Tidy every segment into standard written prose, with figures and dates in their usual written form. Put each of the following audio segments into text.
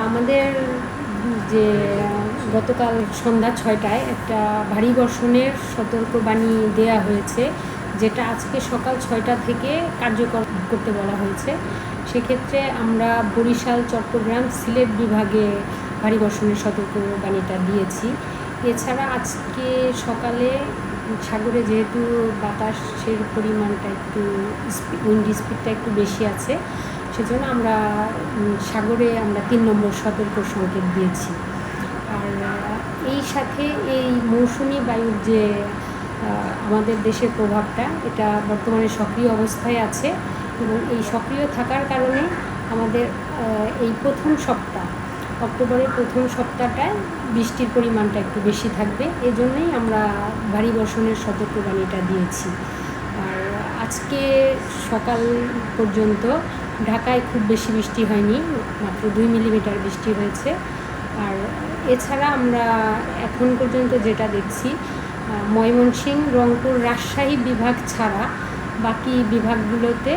আমাদের যে গতকাল সন্ধ্যা 6টায় একটা ভারী বর্ষণের সতর্কবাণী দেয়া হয়েছে, যেটা আজকে সকাল 6টা থেকে কার্যকর করতে বলা হয়েছে। সেক্ষেত্রে আমরা বরিশাল, চট্টগ্রাম, সিলেট বিভাগে ভারী বর্ষণের সতর্কবাণীটা দিয়েছি। এছাড়া আজকে সকালে সাগরে যেহেতু বাতাসের পরিমাণটা একটু উইন্ড স্পিডটা একটু বেশি আছে, সেজন্য আমরা সাগরে 3 নম্বর সতর্ক সংকেত দিয়েছি। আর এই সাথে এই মৌসুমি বায়ুর যে আমাদের দেশের প্রভাবটা, এটা বর্তমানে সক্রিয় অবস্থায় আছে এবং এই সক্রিয় থাকার কারণে আমাদের এই অক্টোবরের প্রথম সপ্তাহটায় বৃষ্টির পরিমাণটা একটু বেশি থাকবে। এই জন্যই আমরা ভারী বর্ষণের সতর্কবাণীটা দিয়েছি। আর আজকে সকাল পর্যন্ত ঢাকায় খুব বেশি বৃষ্টি হয়নি, মাত্র 2 মিলিমিটার বৃষ্টি হয়েছে। আর এছাড়া আমরা এখন পর্যন্ত যেটা দেখছি, ময়মনসিংহ, রংপুর, রাজশাহী বিভাগ ছাড়া বাকি বিভাগগুলোতে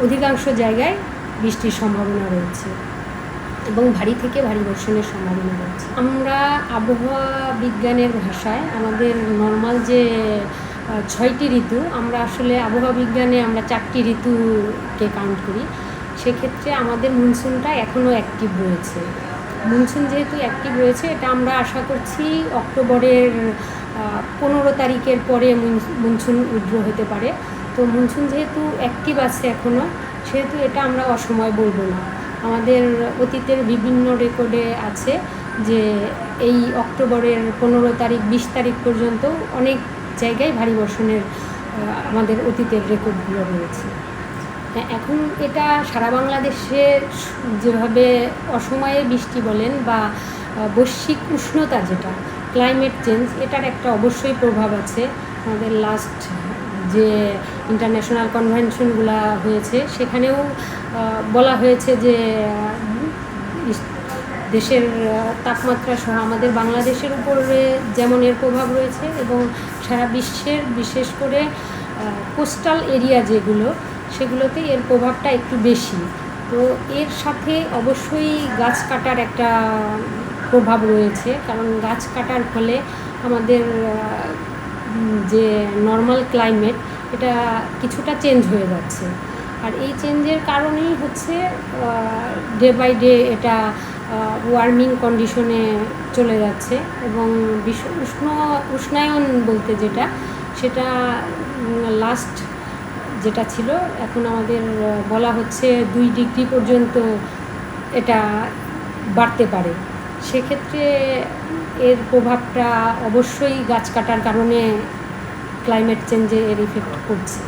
অধিকাংশ জায়গায় বৃষ্টির সম্ভাবনা রয়েছে এবং ভারী থেকে ভারী বর্ষণের সম্ভাবনা রয়েছে। আমরা আবহাওয়া বিজ্ঞানের ভাষায় আমাদের নর্মাল যে 6টি ঋতু, আমরা আসলে আবহাওয়া বিজ্ঞানে আমরা 4টি ঋতুকে কাউন্ট করি। সেক্ষেত্রে আমাদের মনসুনটা এখনও অ্যাক্টিভ রয়েছে। মনসুন যেহেতু অ্যাক্টিভ রয়েছে, এটা আমরা আশা করছি অক্টোবরের 15 তারিখের পরে মনসুন উইথড্র হতে পারে। তো মনসুন যেহেতু অ্যাক্টিভ আছে এখনও, সেহেতু এটা আমরা অসময় বলবো না। আমাদের অতীতের বিভিন্ন রেকর্ডে আছে যে এই অক্টোবরের 15 তারিখ, 20 তারিখ পর্যন্ত অনেক জায়গায় ভারী বর্ষণের আমাদের অতীতের রেকর্ডগুলো রয়েছে। এখন এটা সারা বাংলাদেশে যেভাবে অসময়ে বৃষ্টি বলেন বা বৈশ্বিক উষ্ণতা, যেটা ক্লাইমেট চেঞ্জ, এটার একটা অবশ্যই প্রভাব আছে। আমাদের লাস্ট যে ইন্টারন্যাশনাল কনভেনশনগুলো হয়েছে, সেখানেও বলা হয়েছে যে দেশের তাপমাত্রা সহ আমাদের বাংলাদেশের উপরে যেমন এর প্রভাব রয়েছে এবং সারা বিশ্বের, বিশেষ করে কোস্টাল এরিয়া যেগুলো, সেগুলোতে এর প্রভাবটা একটু বেশি। তো এর সাথে অবশ্যই গাছ কাটার একটা প্রভাব রয়েছে, কারণ গাছ কাটার ফলে আমাদের যে নর্মাল ক্লাইমেট, এটা কিছুটা চেঞ্জ হয়ে যাচ্ছে। আর এই চেঞ্জের কারণেই হচ্ছে ডে বাই ডে এটা ওয়ার্মিং কন্ডিশনে চলে যাচ্ছে এবং উষ্ণায়ন বলতে যেটা, সেটা লাস্ট যেটা ছিল, এখন আমাদের বলা হচ্ছে 2 ডিগ্রি পর্যন্ত এটা বাড়তে পারে। সেক্ষেত্রে এর প্রভাবটা অবশ্যই গাছ কাটার কারণে ক্লাইমেট চেঞ্জে এর ইফেক্ট পড়ছে।